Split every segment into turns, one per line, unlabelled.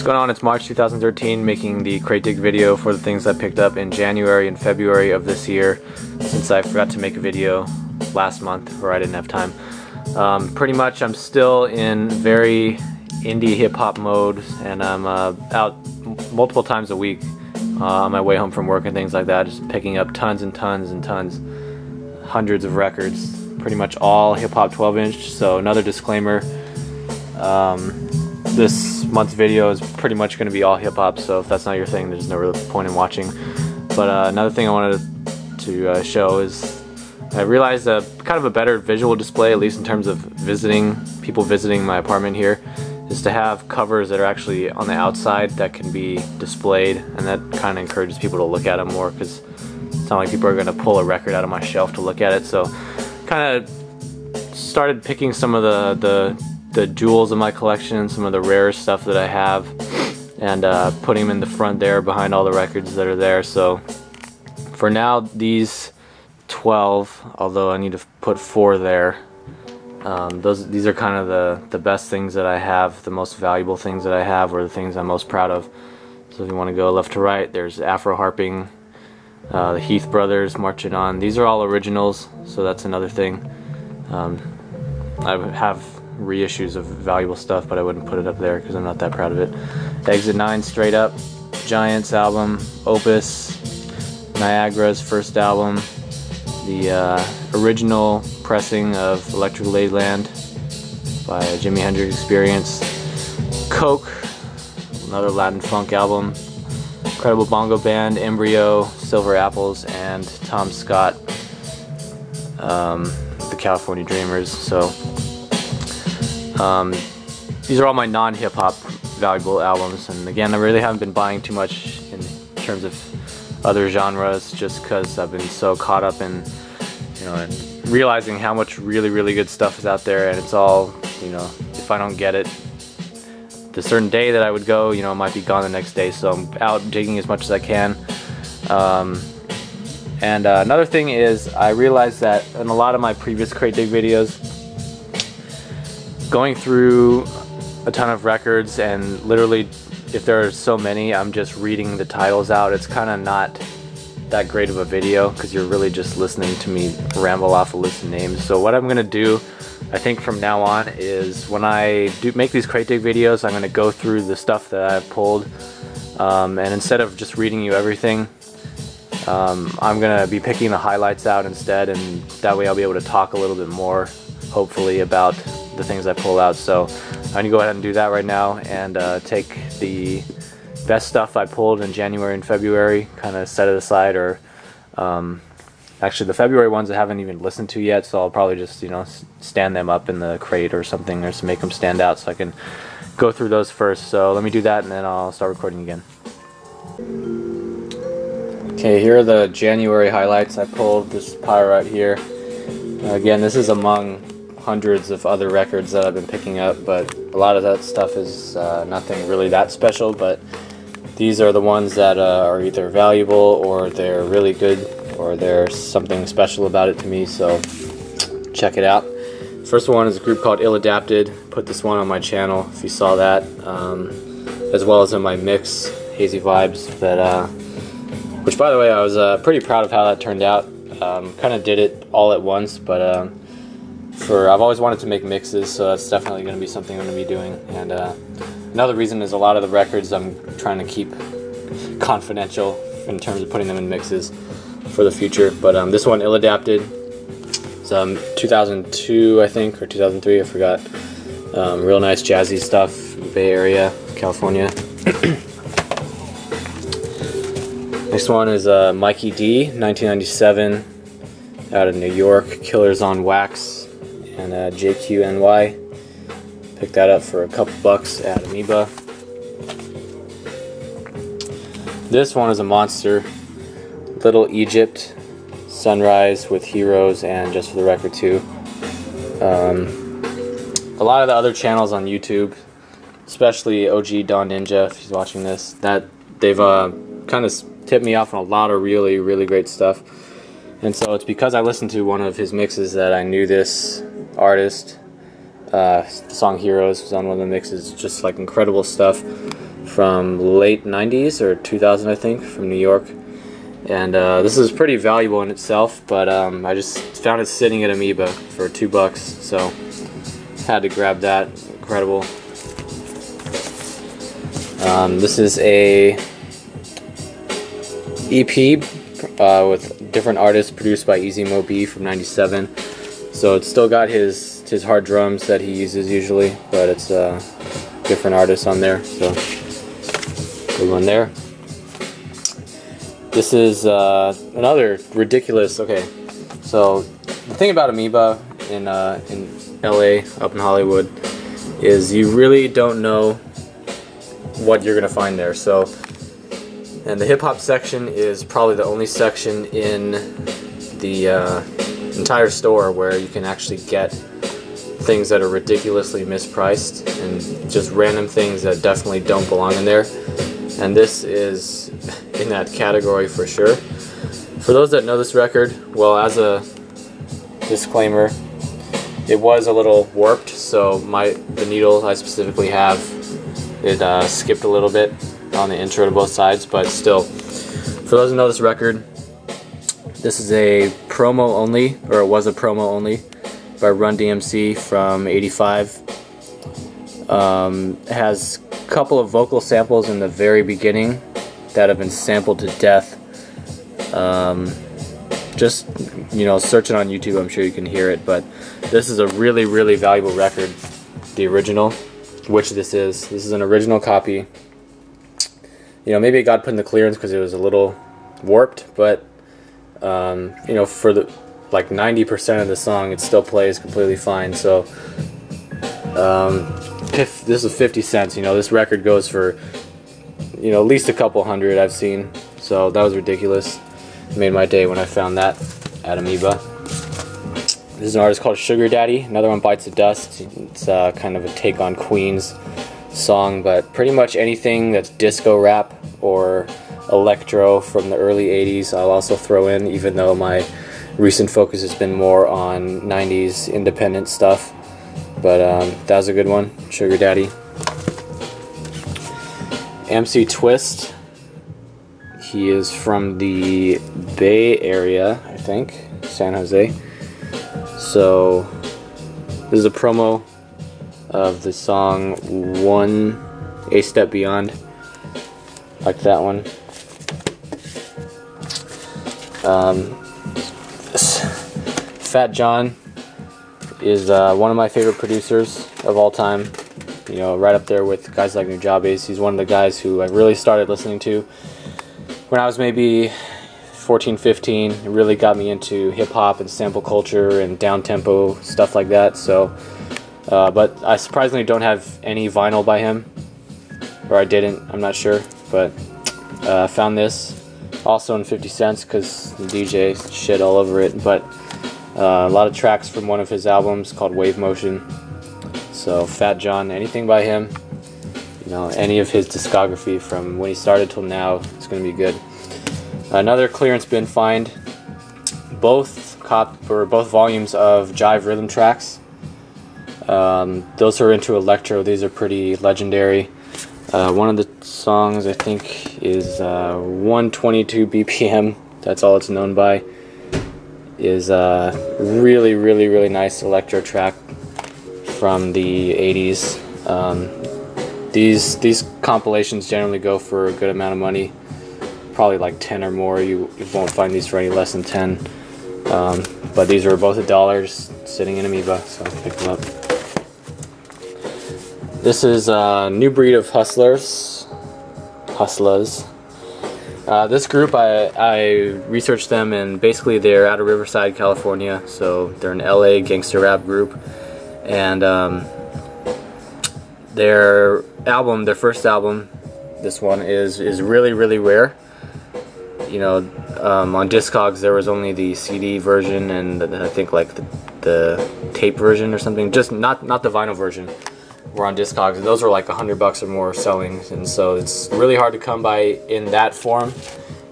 Going on, it's March 2013, making the crate dig video for the things I picked up in January and February of this year, since I forgot to make a video last month, or I didn't have time. Pretty much I'm still in very indie hip-hop mode, and I'm out multiple times a week on my way home from work and things like that, just picking up tons and tons and tons, hundreds of records, pretty much all hip-hop 12-inch. So another disclaimer, this month's video is pretty much going to be all hip-hop, so if that's not your thing, there's no real point in watching. But another thing I wanted to show is I realized kind of a better visual display, at least in terms of people visiting my apartment here, is to have covers that are actually on the outside that can be displayed, and that kind of encourages people to look at them more, because it's not like people are going to pull a record out of my shelf to look at it. So kind of started picking some of the jewels of my collection, some of the rare stuff that I have, and putting them in the front there behind all the records that are there. So for now, these 12, although I need to put 4 there, these are kind of the best things that I have, the most valuable things that I have, or the things I'm most proud of. So if you want to go left to right, there's Afro Harping, the Heath Brothers, Marching On. These are all originals, so that's another thing. I have reissues of valuable stuff, but I wouldn't put it up there because I'm not that proud of it. Exit 9, Straight Up, Giants album, Opus, Niagara's first album, the original pressing of Electric Ladyland by Jimi Hendrix Experience, Coke, another Latin funk album, Incredible Bongo Band, Embryo, Silver Apples, and Tom Scott, the California Dreamers. So these are all my non-hip-hop valuable albums, and again, I really haven't been buying too much in terms of other genres, just because I've been so caught up in, and realizing how much really good stuff is out there, and it's all, if I don't get it the certain day that I would go, it might be gone the next day. So I'm out digging as much as I can. And another thing is, I realized that in a lot of my previous crate dig videos, going through a ton of records, and literally, if there are so many, I'm just reading the titles out. It's kind of not that great of a video, because you're really just listening to me ramble off a list of names. So what I'm going to do, I think from now on, is when I do make these crate dig videos, I'm going to go through the stuff that I've pulled, and instead of just reading you everything, I'm going to be picking the highlights out instead, and that way I'll be able to talk a little bit more, hopefully, about the things I pull out. So I'm going to go ahead and do that right now, and take the best stuff I pulled in January and February, kind of set it aside, or actually the February ones I haven't even listened to yet, so I'll probably just stand them up in the crate or something, or to make them stand out, so I can go through those first. So let me do that, and then I'll start recording again. Okay, here are the January highlights I pulled. This pile right here. Again, this is among hundreds of other records that I've been picking up, but a lot of that stuff is nothing really that special, but these are the ones that are either valuable, or they're really good, or there's something special about it to me, so check it out. First one is a group called Illa-Dapted. Put this one on my channel if you saw that, as well as in my mix, Hazy Vibes, that which, by the way, I was pretty proud of how that turned out. Kind of did it all at once, but I've always wanted to make mixes, so that's definitely going to be something I'm going to be doing. And another reason is a lot of the records I'm trying to keep confidential in terms of putting them in mixes for the future. But this one, Illa-Dapted, it's 2002, I think, or 2003, I forgot. Real nice jazzy stuff, Bay Area, California. Next one is Mikey Dee, 1997, out of New York, Killers on Wax, and JQNY. Picked that up for a couple bucks at Amoeba. This one is a monster, Little Egypt, Sunrise with Heroes, and Just for the Record too. A lot of the other channels on YouTube, especially OG Don Ninja, if he's watching this, that they've kind of tipped me off on a lot of really great stuff. And so it's because I listened to one of his mixes that I knew this artist. The song Heroes was on one of the mixes. Just like incredible stuff from late 90s or 2000, I think, from New York. And this is pretty valuable in itself, but I just found it sitting at Amoeba for $2, so had to grab that. Incredible. This is a EP with different artists, produced by Easy Mo B from '97. So it's still got his hard drums that he uses usually, but it's different artists on there. So good one there. This is another ridiculous. Okay, so the thing about Amoeba in LA, up in Hollywood, is you really don't know what you're gonna find there. So, and the hip hop section is probably the only section in the entire store where you can actually get things that are ridiculously mispriced and just random things that definitely don't belong in there. And this is in that category for sure. For those that know this record, well, as a disclaimer, it was a little warped, so the needle I specifically have, it skipped a little bit on the intro to both sides, but still, for those who know this record, this is a promo only, or it was a promo only, by Run DMC from '85. It has a couple of vocal samples in the very beginning that have been sampled to death. Just, you know, search it on YouTube, I'm sure you can hear it, but this is a really, really valuable record, the original, which this is. This is an original copy. You know, maybe it got put in the clearance because it was a little warped, but you know, for the like 90% of the song, it still plays completely fine. So this is 50 cents. You know, this record goes for, you know, at least a couple hundred I've seen. So that was ridiculous. It made my day when I found that at Amoeba. This is an artist called Sugar Daddy. Another one, Bites the Dust. It's kind of a take on Queen's song, but pretty much anything that's disco rap or electro from the early 80s I'll also throw in, even though my recent focus has been more on 90s independent stuff. But that was a good one, Sugar Daddy. MC Twist. He is from the Bay Area, I think, San Jose. So this is a promo of the song One A Step Beyond. Like that one. Fat John is one of my favorite producers of all time. You know, right up there with guys like Nujabes. He's one of the guys who I really started listening to when I was maybe 14, 15. It really got me into hip-hop and sample culture and down-tempo stuff like that. So, but I surprisingly don't have any vinyl by him. Or I didn't, I'm not sure. But I found this also in 50 cents because the DJ shit all over it. But a lot of tracks from one of his albums called Wave Motion. So Fat John, anything by him, you know, any of his discography from when he started till now, it's going to be good. Another clearance bin find, both volumes of Jive rhythm tracks. Those who are into electro, these are pretty legendary. One of the songs I think is 122 BPM. That's all it's known by. Is a really, really, really nice electro track from the 80s. These compilations generally go for a good amount of money, probably like 10 or more. You won't find these for any less than 10. But these are both $1 sitting in Amoeba, so pick them up. This is a new breed of Hustlas. This group, I researched them, and basically they're out of Riverside, California. So they're an LA gangster rap group, and their first album, this one is really, really rare. You know, on Discogs there was only the CD version and I think like the tape version or something, just not the vinyl version. Were on Discogs, and those were like $100 or more selling, and so it's really hard to come by in that form.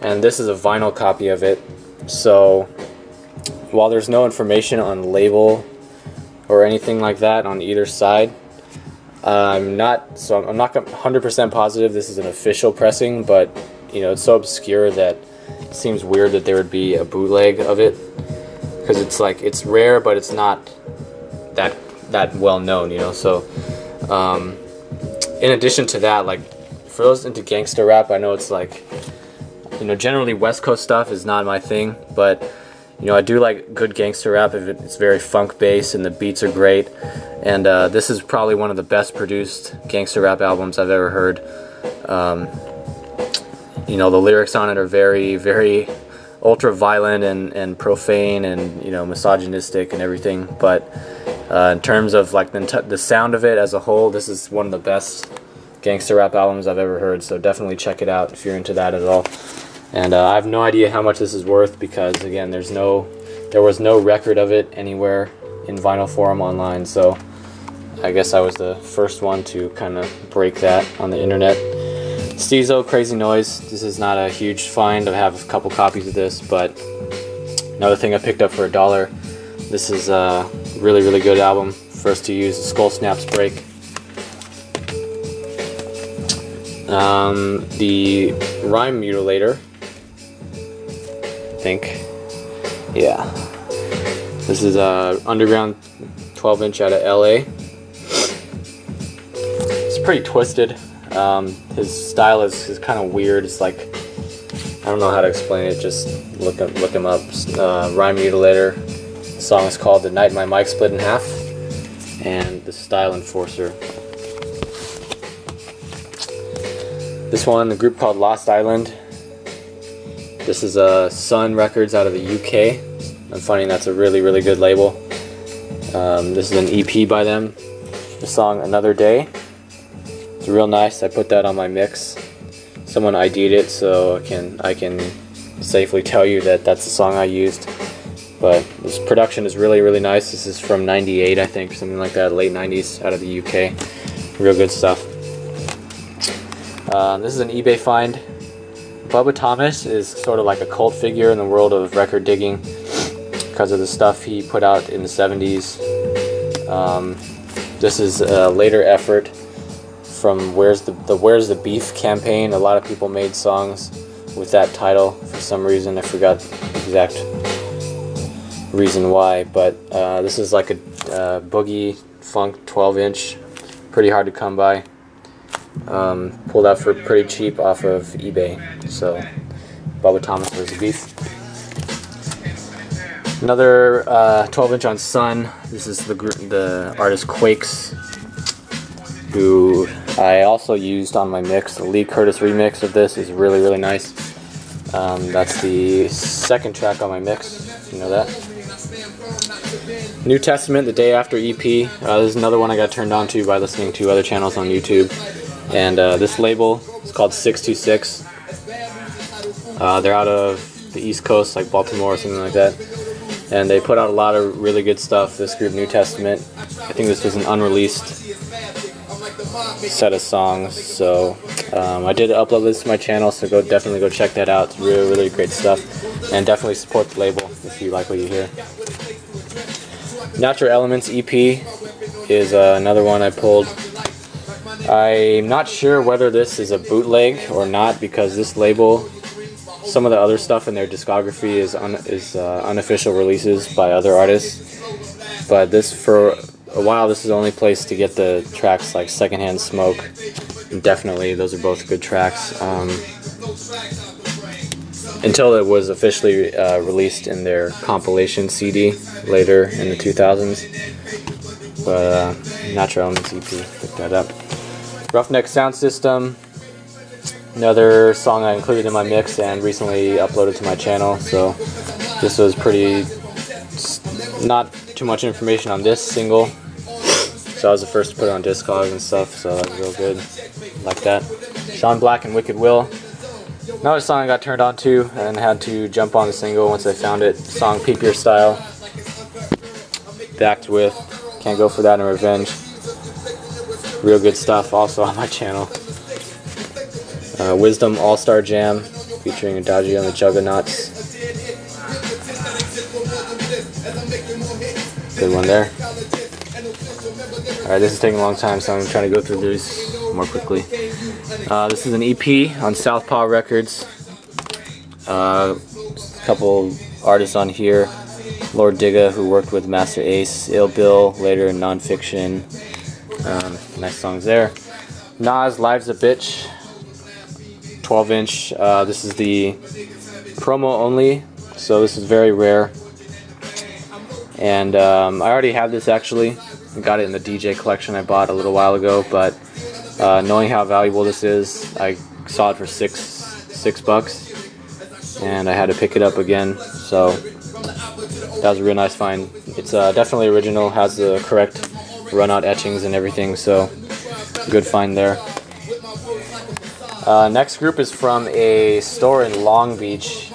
And this is a vinyl copy of it. So while there's no information on label or anything like that on either side, I'm not 100% positive this is an official pressing, but you know, it's so obscure that it seems weird that there would be a bootleg of it, because it's like, it's rare, but it's not that well known, you know. So in addition to that, like, for those into gangster rap, I know it's like, you know, generally West Coast stuff is not my thing, but you know, I do like good gangster rap if it's very funk based and the beats are great. And this is probably one of the best produced gangster rap albums I've ever heard. You know, the lyrics on it are very, very ultra violent and profane and, you know, misogynistic and everything. But in terms of like the sound of it as a whole, this is one of the best gangster rap albums I've ever heard. So definitely check it out if you're into that at all. And I have no idea how much this is worth, because again, there was no record of it anywhere in vinyl form online, so I guess I was the first one to kind of break that on the internet. Stezo, Crazy Noise. This is not a huge find. I have a couple copies of this, but another thing I picked up for $1. This is a really, really good album. First to use, Skull Snaps Break. The Rhyme Mutilator. I think. Yeah. This is a underground 12-inch out of LA. It's pretty twisted. His style is kind of weird. It's like, I don't know how to explain it. Just look him up. Rhyme Mutilator. The song is called "The Night My Mic Split in Half," and the Style Enforcer. This one, a group called Lost Island. This is Sun Records out of the UK. I'm finding that's a really, really good label. This is an EP by them. The song "Another Day." It's real nice. I put that on my mix. Someone ID'd it, so I can safely tell you that that's the song I used. But this production is really, really nice. This is from '98, I think, something like that, late '90s, out of the UK. Real good stuff. This is an eBay find. Bubbha Thomas is sort of like a cult figure in the world of record digging because of the stuff he put out in the 70s. This is a later effort from Where's the Beef campaign. A lot of people made songs with that title for some reason. I forgot the exact reason why, but this is like a boogie funk 12-inch, pretty hard to come by. Pulled out for pretty cheap off of eBay. So Bubbha Thomas vs. Beef. Another 12-inch on Sun. This is the artist Quakes, who I also used on my mix. The Lee Curtis remix of this is really, really nice. That's the second track on my mix. You know that. New Testament, the Day After EP. This is another one I got turned on to by listening to other channels on YouTube. And this label is called 626. They're out of the East Coast, like Baltimore or something like that. And they put out a lot of really good stuff. This group, New Testament. I think this was an unreleased set of songs. So I did upload this to my channel, so definitely go check that out. It's really, really great stuff. And definitely support the label if you like what you hear. Natural Elements EP is another one I pulled. I'm not sure whether this is a bootleg or not, because this label, some of the other stuff in their discography is unofficial releases by other artists. But this, for a while, this is the only place to get the tracks like Secondhand Smoke. And definitely, those are both good tracks. Until it was officially released in their compilation CD later in the 2000s. But Natural Elements EP, pick that up. Roughneck Sound System, another song I included in my mix and recently uploaded to my channel. So this was not too much information on this single. So I was the first to put it on Discogs and stuff, so that was real good. Like that. Sean Black and Wicked Will. Another song I got turned on to and had to jump on the single once I found it. Song Peep Your Style. Backed with Can't Go For That and Revenge. Real good stuff also on my channel. Wisdom All-Star Jam featuring Adagio and the Juggernauts. Good one there. Alright, this is taking a long time, so I'm trying to go through these more quickly. This is an EP on Southpaw Records. A couple artists on here. Lord Digga, who worked with Master Ace, Ill Bill, later in Nonfiction. Nice songs there. Nas, Life's a Bitch. 12-inch. This is the promo only, so this is very rare. And I already have this actually. I got it in the DJ collection I bought a little while ago, but knowing how valuable this is, I saw it for six bucks, and I had to pick it up again. So that was a real nice find. It's definitely original, has the correct run-out etchings and everything, so good find there. Next group is from a store in Long Beach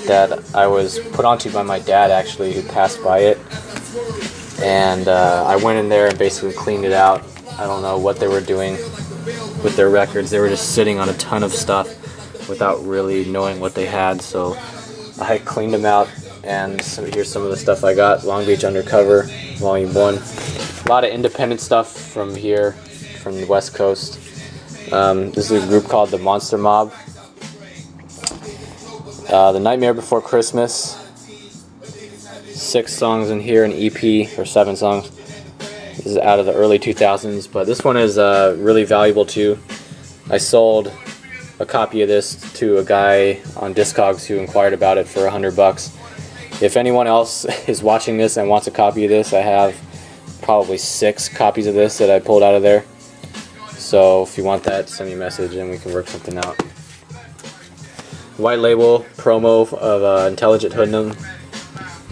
that I was put onto by my dad, actually, who passed by it. And I went in there and basically cleaned it out. I don't know what they were doing with their records. They were just sitting on a ton of stuff without really knowing what they had. So I cleaned them out, and so here's some of the stuff I got. Long Beach Undercover, Volume 1. A lot of independent stuff from here, from the West Coast. This is a group called the Monster Mob. The Nightmare Before Christmas. 6 songs in here, an EP, or 7 songs. This is out of the early 2000s, but this one is really valuable too. I sold a copy of this to a guy on Discogs who inquired about it for $100. If anyone else is watching this and wants a copy of this, I have probably 6 copies of this that I pulled out of there. So if you want that, send me a message and we can work something out. White label promo of Intelligent Hoodlum,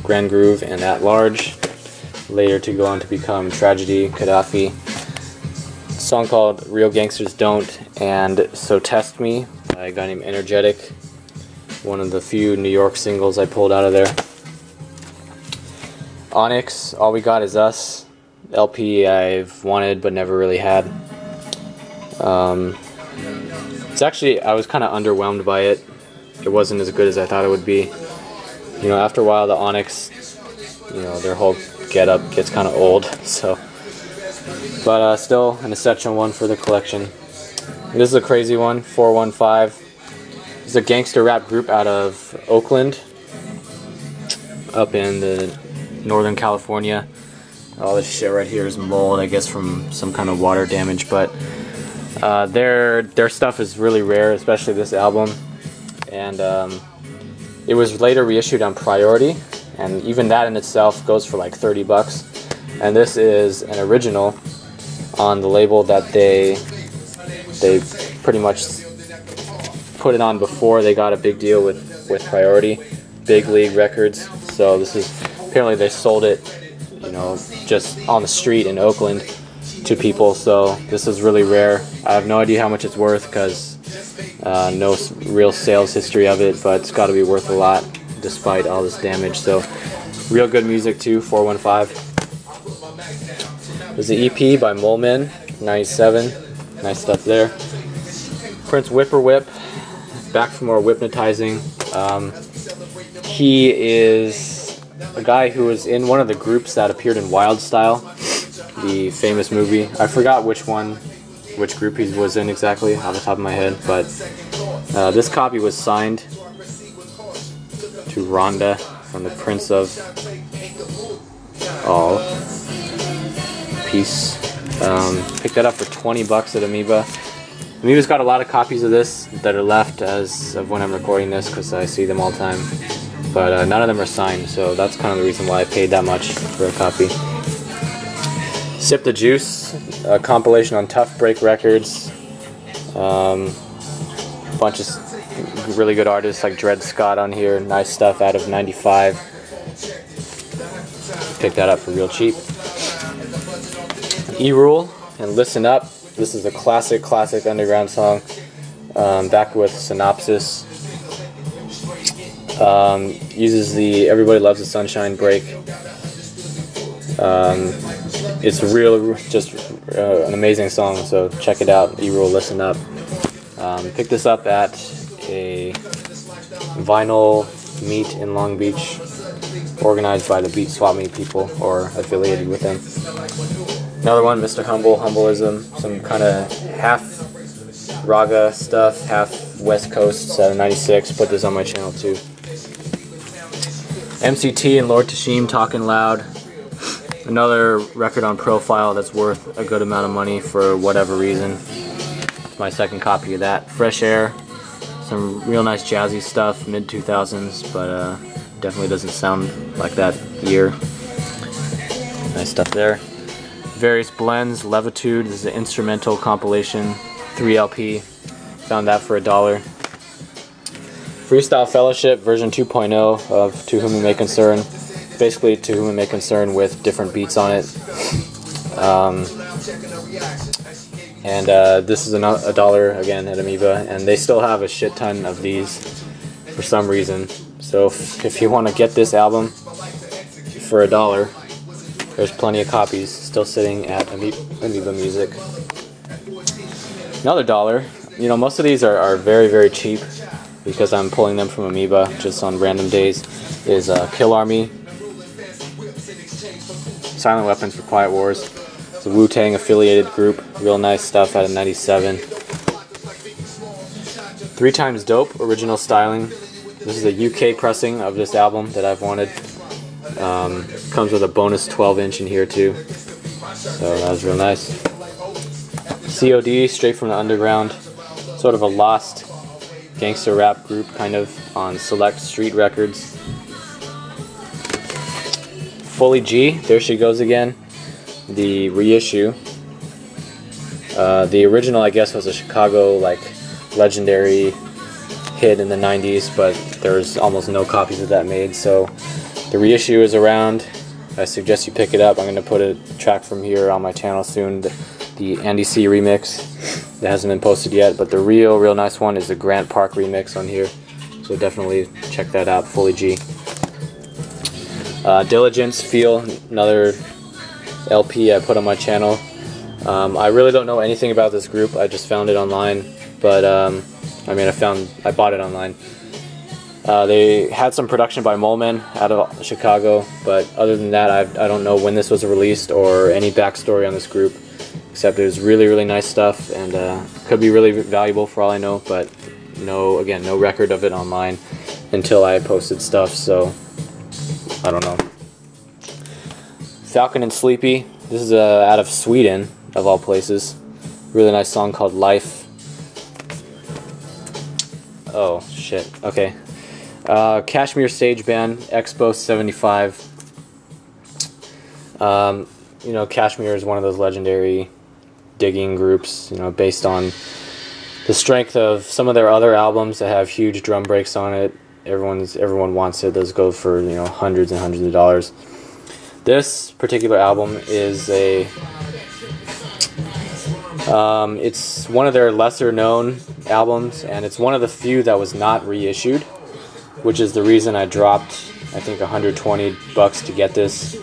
Grand Groove, and At Large. Later to go on to become Tragedy, Gaddafi. A song called Real Gangsters Don't, and So Test Me by a guy named Energetic. One of the few New York singles I pulled out of there. Onyx, All We Got Is Us. LP I've wanted but never really had. It's actually, I was kind of underwhelmed by it. It wasn't as good as I thought it would be. You know, after a while the Onyx, you know, their whole get-up gets kind of old, so. But still an essential one for the collection. This is a crazy one, 415. It's a gangster rap group out of Oakland, up in the Northern California. All this shit right here is mold, I guess, from some kind of water damage, but their stuff is really rare, especially this album. And it was later reissued on Priority, and even that in itself goes for like $30. And this is an original on the label that they pretty much put it on before they got a big deal with Priority, Big League Records. So this is, apparently they sold it, you know, just on the street in Oakland to people. So this is really rare. I have no idea how much it's worth because no real sales history of it, but it's got to be worth a lot despite all this damage. So real good music too, 415. There's the EP by Moleman, 97. Nice stuff there. Prince Whippoorwhip, back for more hypnotizing. He is a guy who was in one of the groups that appeared in Wild Style, the famous movie. I forgot which group he was in exactly off the top of my head, but this copy was signed to Rhonda from the Prince of All Peace. Picked that up for $20 at Amoeba. Amoeba's got a lot of copies of this that are left as of when I'm recording this because I see them all the time, but none of them are signed, so that's kind of the reason why I paid that much for a copy. Sip the Juice, a compilation on Tough Break Records. Bunch of really good artists like Dred Scott on here. Nice stuff out of 95. Picked that up for real cheap. E-Rule and Listen Up. This is a classic underground song. Back with Synopsis. Uses the Everybody Loves the Sunshine break. It's just an amazing song, so check it out. E-Rule, Listen Up. Picked this up at a vinyl meet in Long Beach. organized by the Beat Swap Meet people or affiliated with them. Another one, Mr. Humble, Humbleism, some kind of half raga stuff, half West Coast 796. Put this on my channel too. MCT and Lord Tashim, Talking Loud. Another record on Profile that's worth a good amount of money for whatever reason. It's my second copy of that. Fresh Air, some real nice jazzy stuff, mid 2000s, but definitely doesn't sound like that year. Nice stuff there. Various Blends, Levitude, this is an instrumental compilation, 3 LP. Found that for $1. Freestyle Fellowship version 2.0 of To Whom It May Concern. Basically To Whom It May Concern with different beats on it. This is $1 again at Amoeba, and they still have a shit ton of these for some reason. So if you want to get this album for $1, there's plenty of copies still sitting at Amoeba Music. Another $1. You know, most of these are very, very cheap because I'm pulling them from Amoeba just on random days. Is Kill Army, Silent Weapons for Quiet Wars. It's a Wu-Tang affiliated group. Real nice stuff out of '97. 3 Times Dope, original styling. This is a UK pressing of this album that I've wanted. Comes with a bonus 12-inch in here too. So that was real nice. COD, Straight from the Underground. Sort of a lost gangster rap group kind of on Select Street Records. Fully G, there she goes again. The reissue. The original, I guess, was a Chicago like legendary hit in the 90s, but there's almost no copies of that made, so the reissue is around. I suggest you pick it up. I'm going to put a track from here on my channel soon, the Andy C remix that hasn't been posted yet, but the real nice one is the Grant Park remix on here, so definitely check that out. Fully G. Diligence, Feel, another LP I put on my channel. I really don't know anything about this group. I just found it online, but I bought it online. They had some production by Moleman out of Chicago, but other than that, I don't know when this was released or any backstory on this group, except it was really nice stuff, and could be really valuable for all I know, but no record of it online until I posted stuff, so I don't know. Falcon and Sleepy, this is out of Sweden, of all places. Really nice song called Life. Oh, shit, okay. Kashmir Stage Band, Expo 75. You know, Kashmir is one of those legendary digging groups, you know, based on the strength of some of their other albums that have huge drum breaks on it. Everyone wants it. Those go for, you know, hundreds and hundreds of dollars. This particular album is it's one of their lesser known albums, and it's one of the few that was not reissued, which is the reason I dropped, I think, $120 to get this.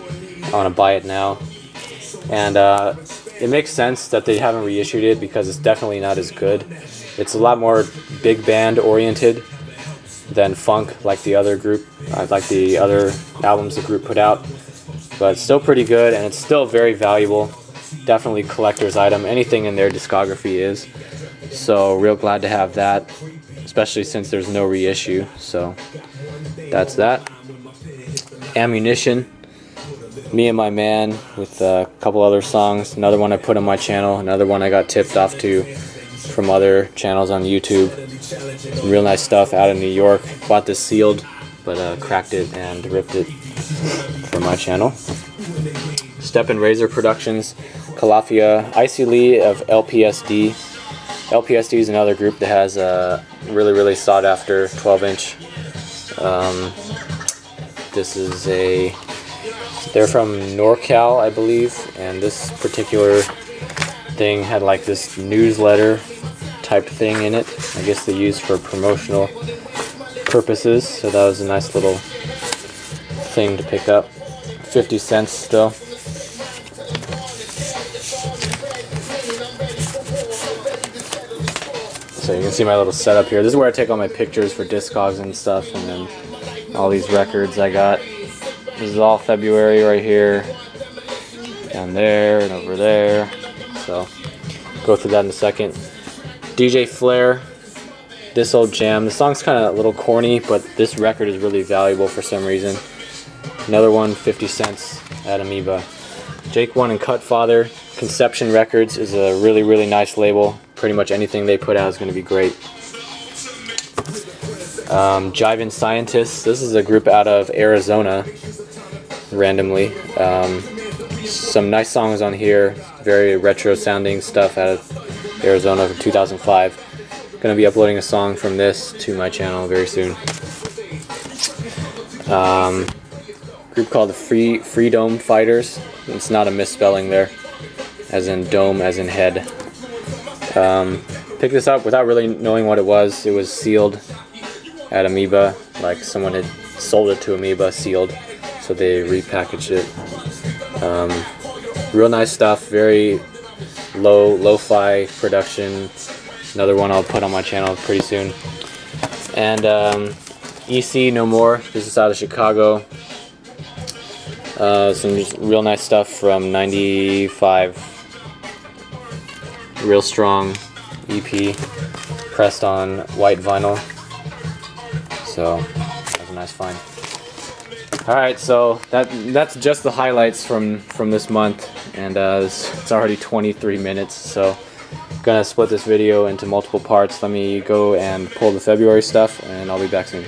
I want to buy it now. And it makes sense that they haven't reissued it because it's definitely not as good. It's a lot more big band oriented than funk like the other group, like the other albums the group put out. But it's still pretty good, and it's still very valuable. Definitely collector's item. Anything in their discography is. So real glad to have that, especially since there's no reissue. So that's that. Ammunition, Me and My Man, with a couple other songs. Another one I put on my channel. Another one I got tipped off to from other channels on YouTube. Some real nice stuff out of New York. Bought this sealed, but cracked it and ripped it for my channel. Step and Razor Productions, Calafia, Icy Lee of LPSD. LPSD is another group that has a really sought after 12-inch. They're from NorCal, I believe, and this particular thing had like this newsletter type thing in it. I guess they used for promotional purposes, so that was a nice little thing to pick up. 50 cents still. So you can see my little setup here. This is where I take all my pictures for Discogs and stuff, and then all these records I got. This is all February right here, down there and over there. So go through that in a second. DJ Flair, This Old Jam. The song's kind of a little corny, but this record is really valuable for some reason. Another one, 50 cents at Amoeba. Jake One and Cut Father. Conception Records is a really, really nice label. Pretty much anything they put out is going to be great. Jive and Scientists. This is a group out of Arizona, randomly. Some nice songs on here. Very retro sounding stuff out of Arizona from 2005. Going to be uploading a song from this to my channel very soon. Group called the Freedom Fighters. It's not a misspelling there, as in dome, as in head. Picked this up without really knowing what it was. It was sealed at Amoeba, like someone had sold it to Amoeba sealed, so they repackaged it. Real nice stuff, very lo-fi production. Another one I'll put on my channel pretty soon. And EC No More. This is out of Chicago. Some real nice stuff from '95. Real strong EP, pressed on white vinyl. So that's a nice find. All right, so that's just the highlights from this month, and it's already 23 minutes. So I'm gonna split this video into multiple parts. Let me go and pull the February stuff, and I'll be back soon.